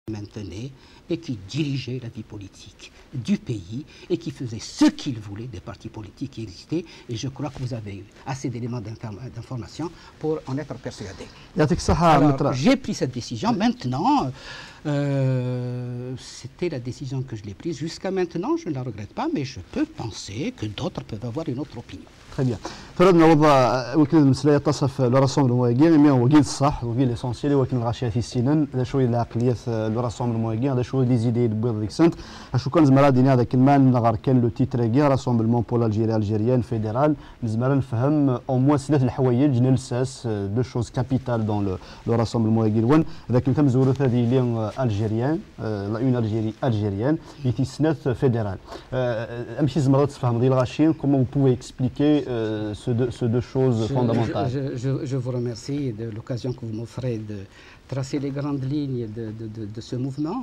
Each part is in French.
maintenait et qui dirigeait la vie politique du pays et qui faisait ce qu'il voulait des partis politiques qui existaient. Et je crois que vous avez assez d'éléments d'information pour en être persuadé. Alors, j'ai pris cette décision. Maintenant, c'était la décision que je l'ai prise. Jusqu'à maintenant, je ne la regrette pas, mais je peux penser que d'autres peuvent avoir une autre opinion. Très bien. فرضنا وضع وكيل المسؤولية تصف لو راسمبل المواقين مي هو وكيل الصح وكيل ليسونسيال ولكن الغاشية في السنن هذا شويه العقلية لو راسمبل المواقين هذا شويه لي زيدي بويض ديك سنت اشو كان زعما ديني هذاك المال من غير كان لو تيتريغي راسمبلمون بور الجيري الجيريان فيدرال زعما نفهم او موان ثلاث الحوايج نلساس دو شوز كابيتال دون لو راسمبل المواقين وين هذاك كان مزورث هذه لي الجيريان لا اون الجيري الجيريان يتي سنات فيدرال امشي زعما تفهم ديال الغاشين كومون vous pouvez expliquer ces deux choses fondamentales. Je vous remercie de l'occasion que vous m'offrez de tracer les grandes lignes de ce mouvement.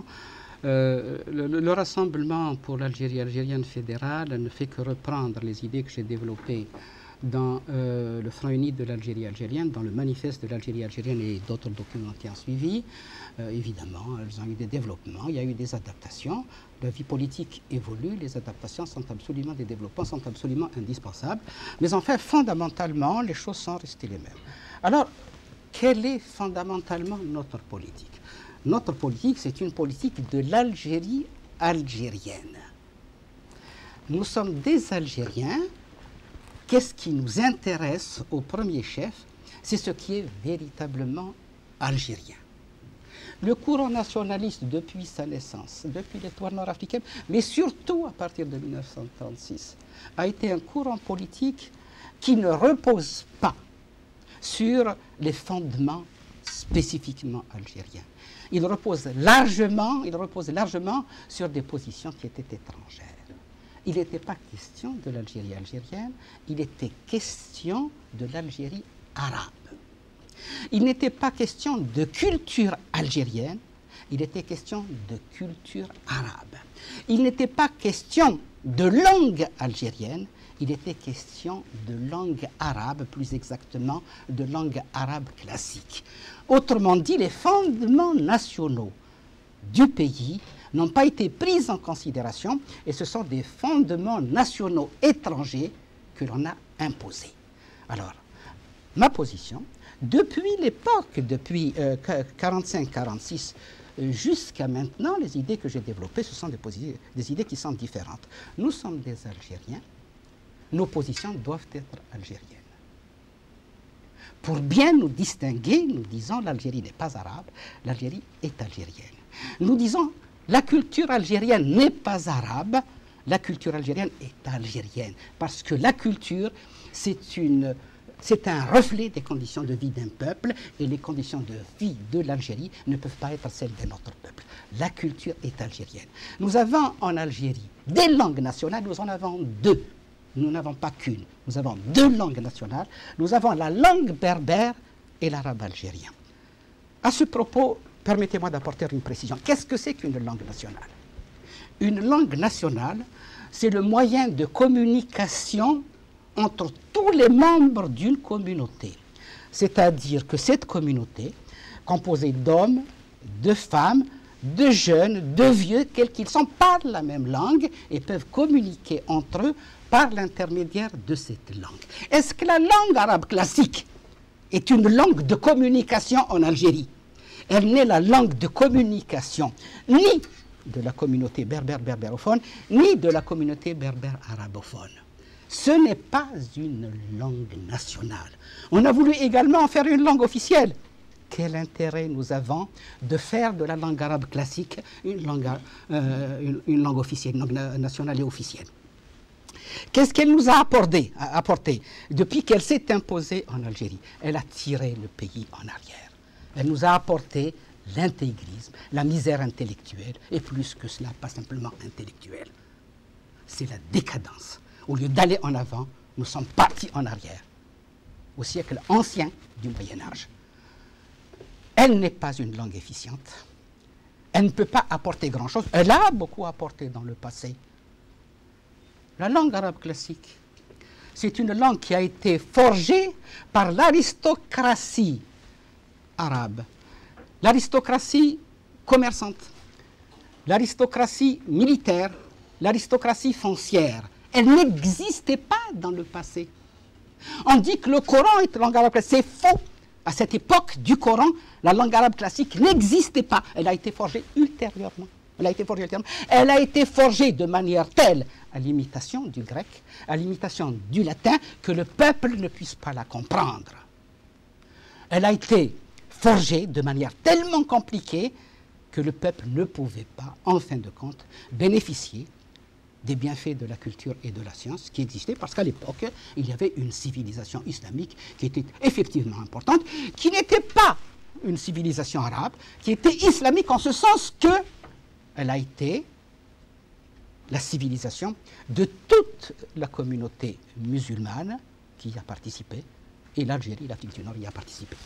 Le Rassemblement pour l'Algérie algérienne fédérale ne fait que reprendre les idées que j'ai développées dans le Front uni de l'Algérie algérienne, dans le manifeste de l'Algérie algérienne et d'autres documents qui ont suivi. Évidemment, elles ont eu des développements, il y a eu des adaptations. La vie politique évolue, les adaptations sont absolument, des développements sont absolument indispensables. Mais enfin, fondamentalement, les choses sont restées les mêmes. Alors, quelle est fondamentalement notre politique? Notre politique, c'est une politique de l'Algérie algérienne. Nous sommes des Algériens. Qu'est-ce qui nous intéresse au premier chef? C'est ce qui est véritablement algérien. Le courant nationaliste, depuis sa naissance, depuis l'histoire nord-africaine, mais surtout à partir de 1936, a été un courant politique qui ne repose pas sur les fondements spécifiquement algériens. Il repose largement sur des positions qui étaient étrangères. Il n'était pas question de l'Algérie algérienne, il était question de l'Algérie arabe. Il n'était pas question de culture algérienne, il était question de culture arabe. Il n'était pas question de langue algérienne, il était question de langue arabe, plus exactement de langue arabe classique. Autrement dit, les fondements nationaux du pays n'ont pas été pris en considération et ce sont des fondements nationaux étrangers que l'on a imposés. Alors, ma position, depuis l'époque, depuis 45-46 jusqu'à maintenant, les idées que j'ai développées, ce sont des idées qui sont différentes. Nous sommes des Algériens, nos positions doivent être algériennes. Pour bien nous distinguer, nous disons l'Algérie n'est pas arabe, l'Algérie est algérienne. Nous disons la culture algérienne n'est pas arabe, la culture algérienne est algérienne. Parce que la culture, c'est un reflet des conditions de vie d'un peuple et les conditions de vie de l'Algérie ne peuvent pas être celles de notre peuple. La culture est algérienne. Nous avons en Algérie des langues nationales, nous en avons deux. Nous n'avons pas qu'une, nous avons deux langues nationales. Nous avons la langue berbère et l'arabe algérien. À ce propos, permettez-moi d'apporter une précision. Qu'est-ce que c'est qu'une langue nationale? Une langue nationale, c'est le moyen de communication entre tous les membres d'une communauté. C'est-à-dire que cette communauté, composée d'hommes, de femmes, de jeunes, de vieux, quels qu'ils sont, parlent la même langue et peuvent communiquer entre eux par l'intermédiaire de cette langue. Est-ce que la langue arabe classique est une langue de communication en Algérie? Elle n'est la langue de communication ni de la communauté berbère-berbérophone, ni de la communauté berbère-arabophone. Ce n'est pas une langue nationale. On a voulu également en faire une langue officielle. Quel intérêt nous avons de faire de la langue arabe classique une langue officielle, une langue nationale et officielle? Qu'est-ce qu'elle nous a apporté depuis qu'elle s'est imposée en Algérie? Elle a tiré le pays en arrière. Elle nous a apporté l'intégrisme, la misère intellectuelle, et plus que cela, pas simplement intellectuelle. C'est la décadence. Au lieu d'aller en avant, nous sommes partis en arrière, au siècle ancien du Moyen-Âge. Elle n'est pas une langue efficiente. Elle ne peut pas apporter grand-chose. Elle a beaucoup apporté dans le passé. La langue arabe classique, c'est une langue qui a été forgée par l'aristocratie arabe. L'aristocratie commerçante, l'aristocratie militaire, l'aristocratie foncière, elle n'existait pas dans le passé. On dit que le Coran est langue arabe classique. C'est faux. À cette époque du Coran, la langue arabe classique n'existait pas. Elle a été forgée ultérieurement. Elle a été forgée de manière telle, à l'imitation du grec, à l'imitation du latin, que le peuple ne puisse pas la comprendre. Elle a été forgée de manière tellement compliquée que le peuple ne pouvait pas, en fin de compte, bénéficier des bienfaits de la culture et de la science qui existaient, parce qu'à l'époque, il y avait une civilisation islamique qui était effectivement importante, qui n'était pas une civilisation arabe, qui était islamique en ce sens qu'elle a été la civilisation de toute la communauté musulmane qui y a participé, et l'Algérie, l'Afrique du Nord y a participé.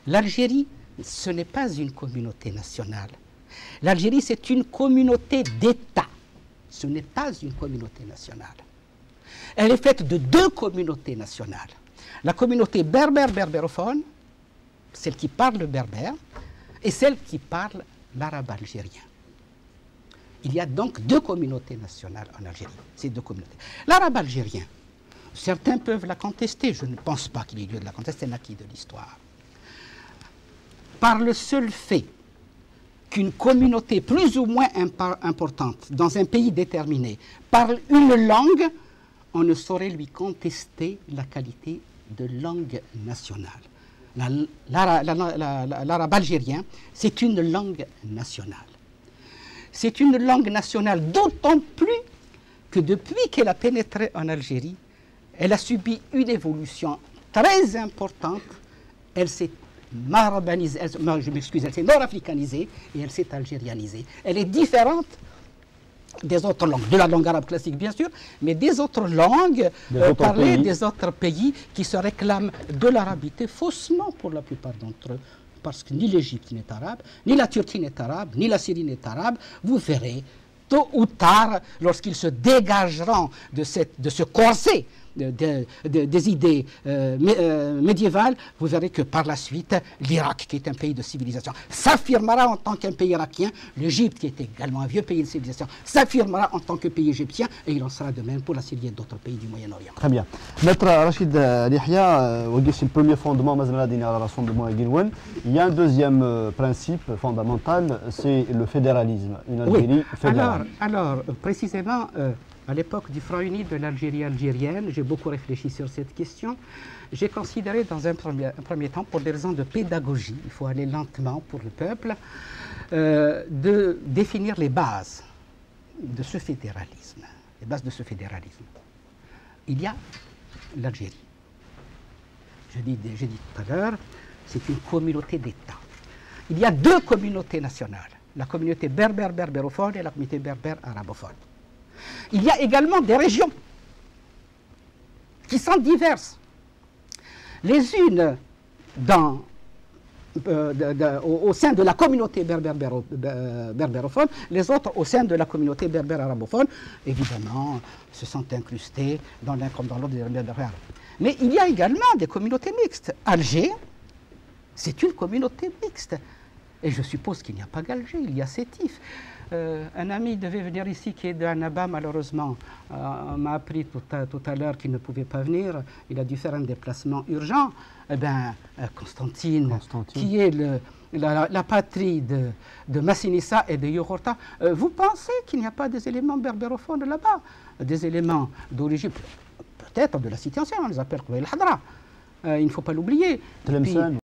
L'Algérie, ce n'est pas une communauté nationale. L'Algérie, c'est une communauté d'États. Ce n'est pas une communauté nationale. Elle est faite de deux communautés nationales. La communauté berbère-berbérophone, celle qui parle le berbère, et celle qui parle l'arabe algérien. Il y a donc deux communautés nationales en Algérie, ces deux communautés. L'arabe algérien, certains peuvent la contester, je ne pense pas qu'il y ait lieu de la contester, c'est un acquis de l'histoire. Par le seul fait qu'une communauté plus ou moins importante dans un pays déterminé parle une langue, on ne saurait lui contester la qualité de langue nationale. L'arabe algérien, c'est une langue nationale. C'est une langue nationale d'autant plus que depuis qu'elle a pénétré en Algérie, elle a subi une évolution très importante. Elle s'est marabanisée, elle s'est nord-africanisée et elle s'est algérianisée. Elle est différente des autres langues, de la langue arabe classique bien sûr, mais des autres langues parlées des autres pays qui se réclament de l'arabité faussement pour la plupart d'entre eux. Parce que ni l'Égypte n'est arabe, ni la Turquie n'est arabe, ni la Syrie n'est arabe. Vous verrez, tôt ou tard, lorsqu'ils se dégageront de ce corset des idées médiévales, vous verrez que par la suite, l'Irak, qui est un pays de civilisation, s'affirmera en tant qu'un pays irakien, l'Égypte, qui est également un vieux pays de civilisation, s'affirmera en tant que pays égyptien, et il en sera de même pour la Syrie et d'autres pays du Moyen-Orient. Très bien. Maître Rachid Lihia, c'est le premier fondement, il y a un deuxième principe fondamental, c'est le fédéralisme, une Algérie fédérale. Alors, précisément, à l'époque du Front uni de l'Algérie algérienne, j'ai beaucoup réfléchi sur cette question. J'ai considéré dans un premier temps, pour des raisons de pédagogie, il faut aller lentement pour le peuple, de définir les bases de ce fédéralisme. Les bases de ce fédéralisme. Il y a l'Algérie. J'ai dit tout à l'heure, c'est une communauté d'États. Il y a deux communautés nationales, la communauté berbère-berbérophone et la communauté berbère-arabophone. Il y a également des régions qui sont diverses. Les unes au sein de la communauté berbérophone, les autres au sein de la communauté berbère-arabophone, évidemment, se sont incrustées dans l'un comme dans l'autre des berbères. Mais il y a également des communautés mixtes. Alger, c'est une communauté mixte. Et je suppose qu'il n'y a pas qu'Alger, il y a Sétif. Un ami devait venir ici qui est de Annaba, malheureusement. On m'a appris tout à l'heure qu'il ne pouvait pas venir. Il a dû faire un déplacement urgent. Eh bien, Constantine, qui est la patrie de Massinissa et de Yogurta, vous pensez qu'il n'y a pas des éléments berbérophones là-bas? Des éléments d'origine, peut-être de la cité ancienne, on les appelle Kouaïl Hadra. Il ne faut pas l'oublier.